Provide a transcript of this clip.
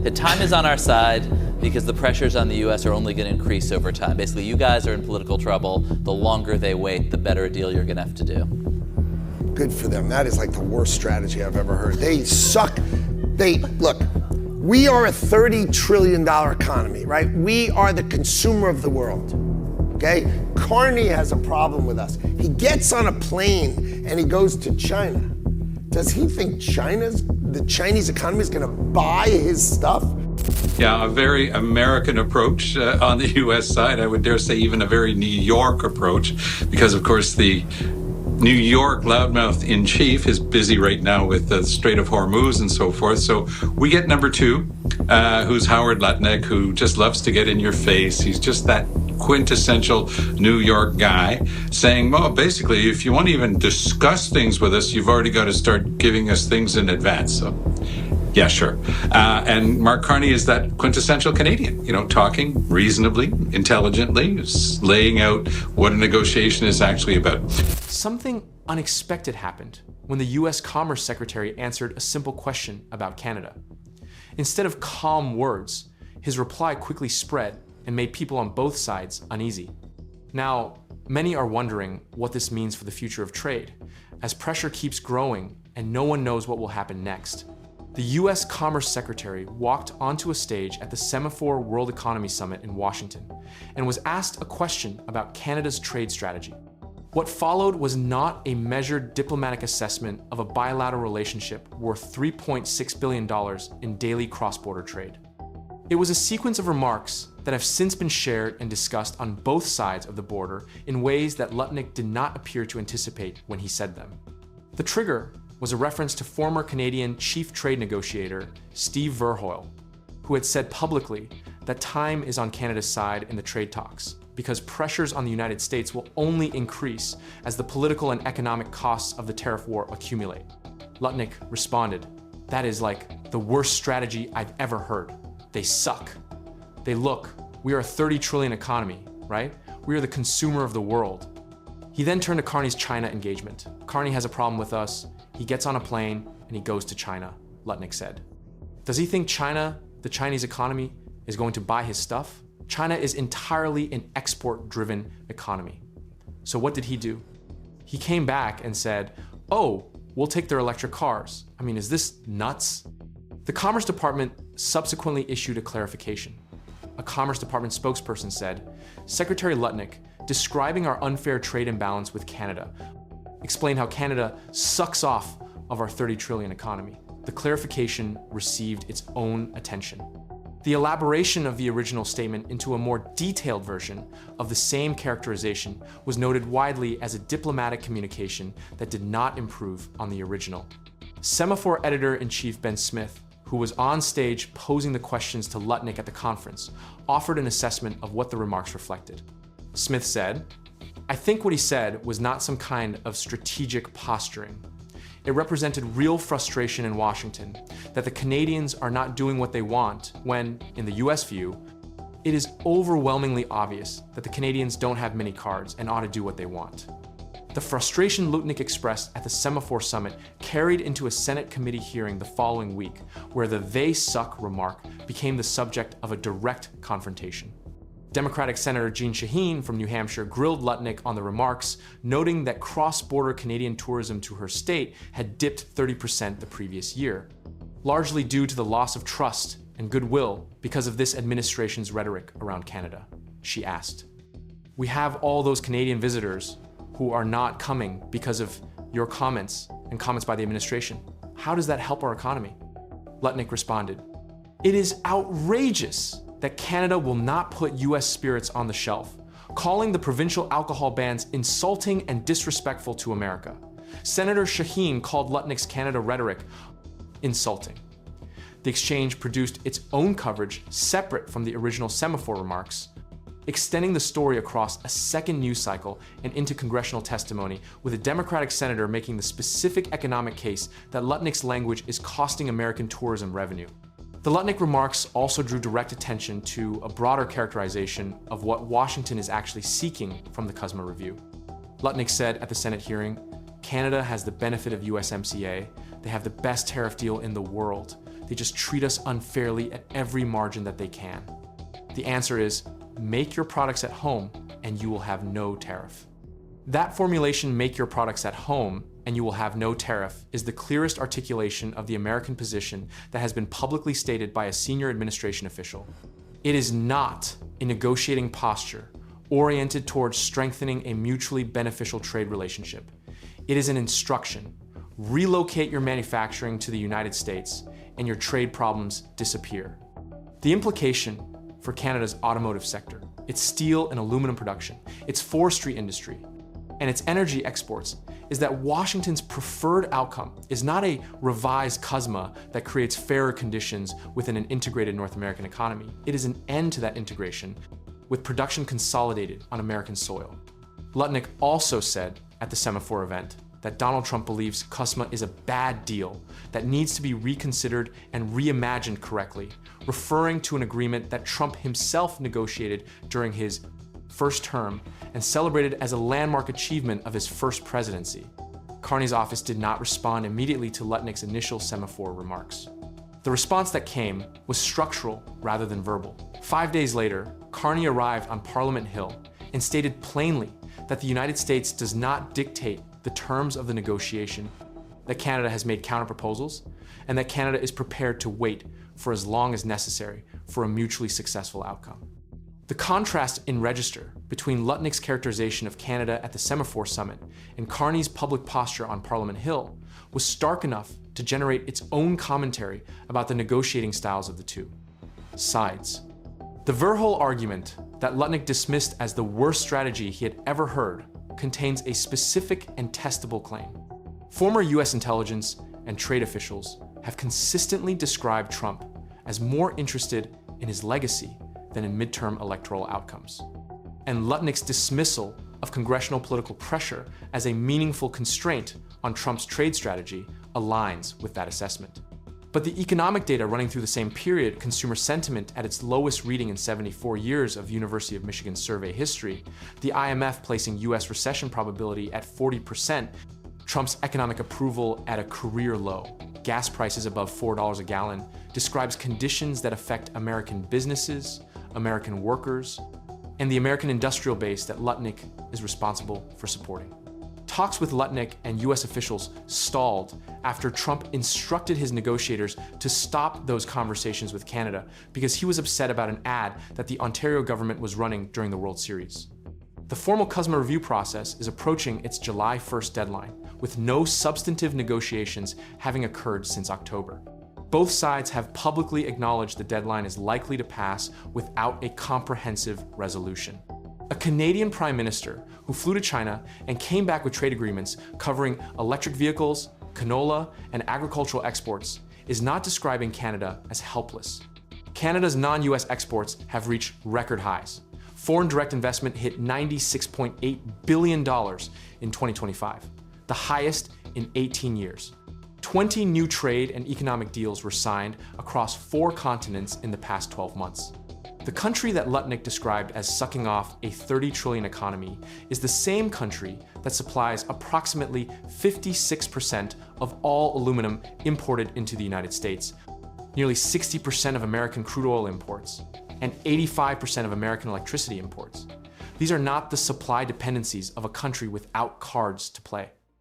The time is on our side because the pressures on the U.S. are only going to increase over time. Basically, you guys are in political trouble. The longer they wait, the better a deal you're going to have to do. Good for them. That is like the worst strategy I've ever heard. They suck. Look, we are a $30 trillion economy, right? We are the consumer of the world, okay? Carney has a problem with us. He gets on a plane and he goes to China. Does he think the Chinese economy is gonna buy his stuff? Yeah, a very American approach on the U.S. side. I would dare say even a very New York approach, because of course the New York loudmouth in chief is busy right now with the Strait of Hormuz and so forth. So we get number two, who's Howard Lutnick, who just loves to get in your face. He's just that quintessential New York guy saying, well, basically, if you want to even discuss things with us, you've already got to start giving us things in advance. So yeah, sure. And Mark Carney is that quintessential Canadian, talking reasonably, intelligently, laying out what a negotiation is actually about. Something unexpected happened when the U.S. Commerce Secretary answered a simple question about Canada. Instead of calm words, his reply quickly spread and made people on both sides uneasy. Now, many are wondering what this means for the future of trade, as pressure keeps growing and no one knows what will happen next. The U.S. Commerce Secretary walked onto a stage at the Semafor World Economy Summit in Washington and was asked a question about Canada's trade strategy. What followed was not a measured diplomatic assessment of a bilateral relationship worth $3.6 billion in daily cross-border trade. It was a sequence of remarks that have since been shared and discussed on both sides of the border in ways that Lutnick did not appear to anticipate when he said them. The trigger was a reference to former Canadian chief trade negotiator Steve Verhoeven, who had said publicly that time is on Canada's side in the trade talks, because pressures on the United States will only increase as the political and economic costs of the tariff war accumulate. Lutnick responded, "That is like the worst strategy I've ever heard. They suck. We are a 30 trillion economy, right? We are the consumer of the world." He then turned to Carney's China engagement. "Carney has a problem with us. He gets on a plane and he goes to China," Lutnick said. Does he think China, the Chinese economy, is going to buy his stuff? China is entirely an export-driven economy. So what did he do? He came back and said, "Oh, we'll take their electric cars. I mean, is this nuts?" The Commerce Department subsequently issued a clarification. A Commerce Department spokesperson said, "Secretary Lutnick, describing our unfair trade imbalance with Canada, explained how Canada sucks off of our 30 trillion economy." The clarification received its own attention. The elaboration of the original statement into a more detailed version of the same characterization was noted widely as a diplomatic communication that did not improve on the original. Semafor editor-in-chief Ben Smith, who was on stage posing the questions to Lutnick at the conference, offered an assessment of what the remarks reflected. Smith said, "I think what he said was not some kind of strategic posturing. It represented real frustration in Washington that the Canadians are not doing what they want when, in the US view, it is overwhelmingly obvious that the Canadians don't have many cards and ought to do what they want." The frustration Lutnick expressed at the Semafor Summit carried into a Senate committee hearing the following week, where the "they suck" remark became the subject of a direct confrontation. Democratic Senator Jeanne Shaheen from New Hampshire grilled Lutnick on the remarks, noting that cross-border Canadian tourism to her state had dipped 30% the previous year, largely due to the loss of trust and goodwill because of this administration's rhetoric around Canada. She asked, "We have all those Canadian visitors who are not coming because of your comments and comments by the administration. How does that help our economy?" Lutnick responded, "It is outrageous that Canada will not put US spirits on the shelf, calling the provincial alcohol bans insulting and disrespectful to America." Senator Shaheen called Lutnick's Canada rhetoric insulting. The exchange produced its own coverage separate from the original Semafor remarks, extending the story across a second news cycle and into congressional testimony, with a Democratic senator making the specific economic case that Lutnick's language is costing American tourism revenue. The Lutnick remarks also drew direct attention to a broader characterization of what Washington is actually seeking from the CUSMA review. Lutnick said at the Senate hearing, "Canada has the benefit of USMCA. They have the best tariff deal in the world. They just treat us unfairly at every margin that they can. The answer is, make your products at home and you will have no tariff. That formulation, make your products at home and you will have no tariff, is the clearest articulation of the American position that has been publicly stated by a senior administration official. It is not a negotiating posture oriented towards strengthening a mutually beneficial trade relationship. It is an instruction. Relocate your manufacturing to the United States and your trade problems disappear. The implication for Canada's automotive sector, its steel and aluminum production, its forestry industry, and its energy exports is that Washington's preferred outcome is not a revised CUSMA that creates fairer conditions within an integrated North American economy. It is an end to that integration with production consolidated on American soil. Lutnick also said at the Semafor event that Donald Trump believes CUSMA is a bad deal that needs to be reconsidered and reimagined correctly, referring to an agreement that Trump himself negotiated during his first term and celebrated as a landmark achievement of his first presidency. Carney's office did not respond immediately to Lutnick's initial Semafor remarks. The response that came was structural rather than verbal. 5 days later, Carney arrived on Parliament Hill and stated plainly that the United States does not dictate the terms of the negotiation, that Canada has made counterproposals, and that Canada is prepared to wait for as long as necessary for a mutually successful outcome. The contrast in register between Lutnick's characterization of Canada at the Semafor Summit and Carney's public posture on Parliament Hill was stark enough to generate its own commentary about the negotiating styles of the two sides. The Verhul argument that Lutnick dismissed as the worst strategy he had ever heard contains a specific and testable claim. Former US intelligence and trade officials have consistently described Trump as more interested in his legacy than in midterm electoral outcomes. And Lutnick's dismissal of congressional political pressure as a meaningful constraint on Trump's trade strategy aligns with that assessment. But the economic data running through the same period, consumer sentiment at its lowest reading in 74 years of University of Michigan survey history, the IMF placing US recession probability at 40%, Trump's economic approval at a career low, gas prices above $4 a gallon, describes conditions that affect American businesses, American workers, and the American industrial base that Lutnick is responsible for supporting. Talks with Lutnick and US officials stalled after Trump instructed his negotiators to stop those conversations with Canada because he was upset about an ad that the Ontario government was running during the World Series. The formal CUSMA review process is approaching its July 1st deadline, with no substantive negotiations having occurred since October. Both sides have publicly acknowledged the deadline is likely to pass without a comprehensive resolution. A Canadian Prime Minister who flew to China and came back with trade agreements covering electric vehicles, canola, and agricultural exports is not describing Canada as helpless. Canada's non-US exports have reached record highs. Foreign direct investment hit $96.8 billion in 2025, the highest in 18 years. 20 new trade and economic deals were signed across 4 continents in the past 12 months. The country that Lutnick described as sucking off a $30 trillion economy is the same country that supplies approximately 56% of all aluminum imported into the United States, nearly 60% of American crude oil imports, and 85% of American electricity imports. These are not the supply dependencies of a country without cards to play.